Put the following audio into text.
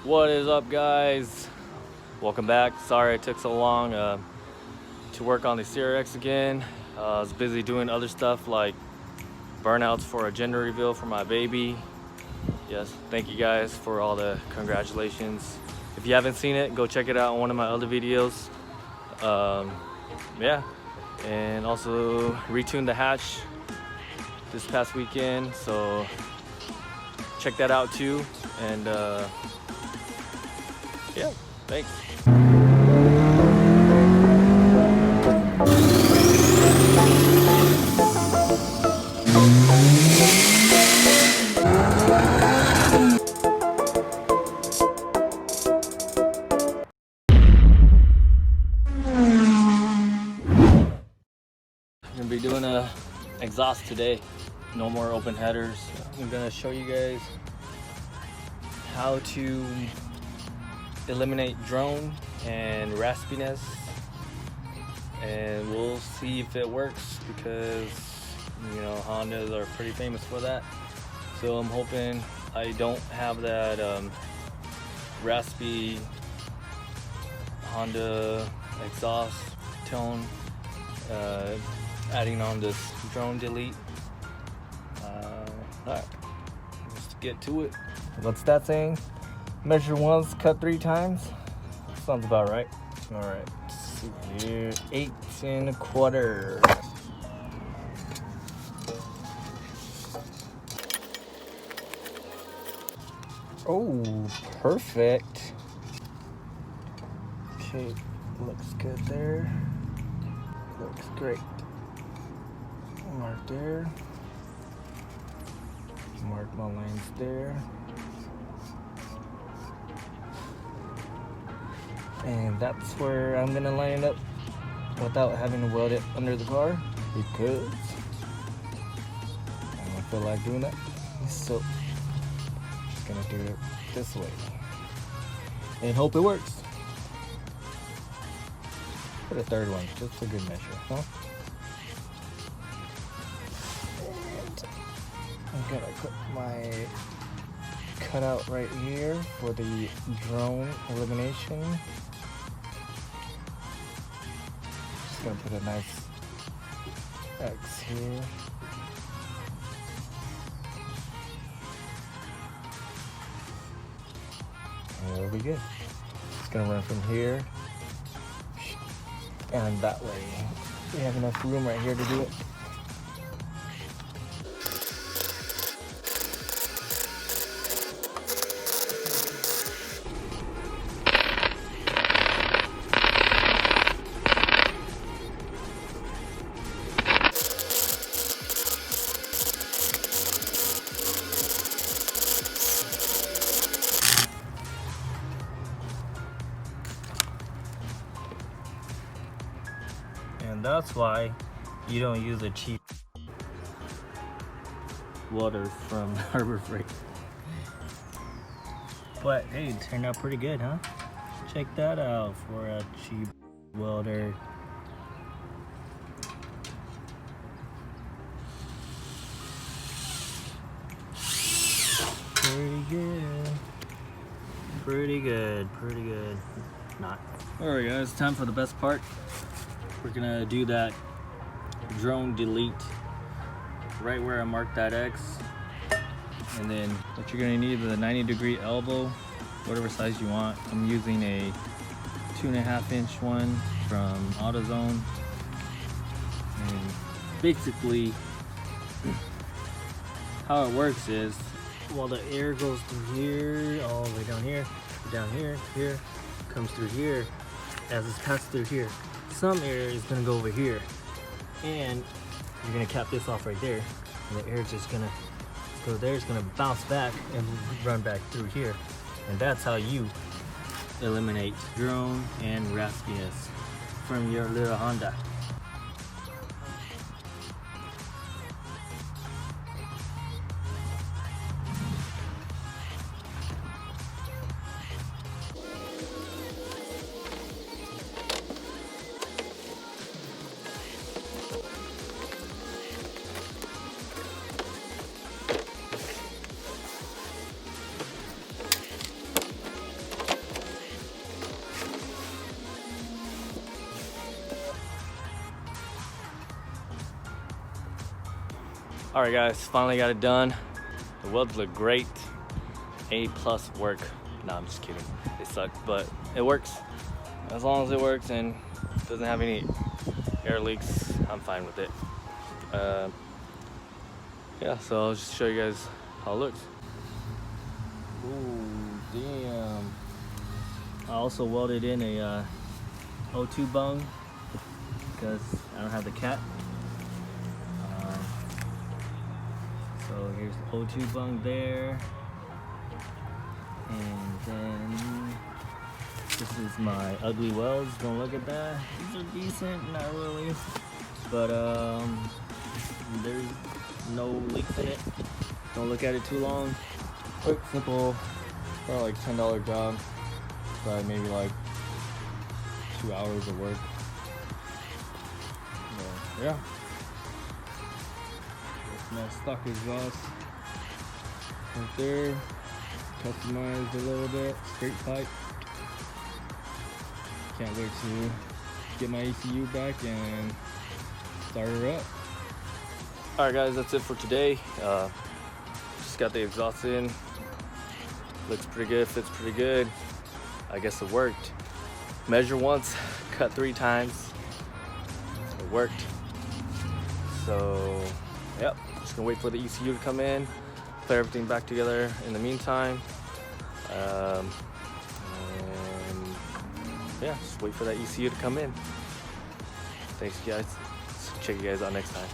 What is up, guys? Welcome back. Sorry it took so long to work on the CRX again. I was busy doing other stuff like burnouts for a gender reveal for my baby. Yes, thank you guys for all the congratulations. If you haven't seen it, go check it out on one of my other videos. Yeah, and also retuned the hatch this past weekend, so check that out too. And yeah, thanks. I'm gonna be doing a exhaust today. No more open headers. I'm gonna show you guys how to eliminate drone and raspiness, and we'll see if it works, because you know Hondas are pretty famous for that. So I'm hoping I don't have that raspy Honda exhaust tone adding on this drone delete. Alright, let's get to it. What's that saying? Measure once, cut 3 times? Sounds about right. Alright, let's see here. 8 1/4. Oh, perfect. Okay, looks good there. Looks great. Mark there. Mark my lines there. And that's where I'm gonna line it up without having to weld it under the car, because I don't feel like doing that. So just gonna do it this way and hope it works. Put a third one, just a good measure, huh? And I'm gonna put my cutout right here for the drone elimination. Just gonna put a nice X here. And it'll be good. It's gonna run from here and that way. We have enough room right here to do it. And that's why you don't use a cheap welder from Harbor Freight. But hey, it turned out pretty good, huh? Check that out for a cheap welder. Pretty good. Pretty good, pretty good. Not. Alright guys, time for the best part. We're gonna do that drone delete right where I marked that X. And then what you're gonna need is a 90-degree elbow, whatever size you want. I'm using a 2.5-inch one from AutoZone. And basically, how it works is, while the air goes through here, all the way down here, here, comes through here, as it's passed through here, some air is gonna go over here, and you're gonna cap this off right there, and the air is just gonna go there. It's gonna bounce back and run back through here, and that's how you eliminate drone and raspiness from your little Honda. All right, guys, finally got it done. The welds look great. A+ work. No, I'm just kidding. They suck, but it works. As long as it works and doesn't have any air leaks, I'm fine with it. Yeah, so I'll just show you guys how it looks. Ooh, damn. I also welded in a O2 bung because I don't have the cap. So here's the O2 bung there. And then this is my ugly welds. Don't look at that. These are decent, not really. But there's no leaks in it. Don't look at it too long. Quick, simple, probably like $10 job. Probably maybe like 2 hours of work. So, yeah. My stock exhaust right there. Customized a little bit. Straight pipe. Can't wait to get my ECU back and start her up. Alright guys, that's it for today. Just got the exhaust in. Looks pretty good, fits pretty good. I guess it worked. Measure once, cut 3 times. It worked. So, yep, just gonna wait for the ECU to come in, put everything back together in the meantime. And yeah, just wait for that ECU to come in. Thanks guys. Check you guys out next time.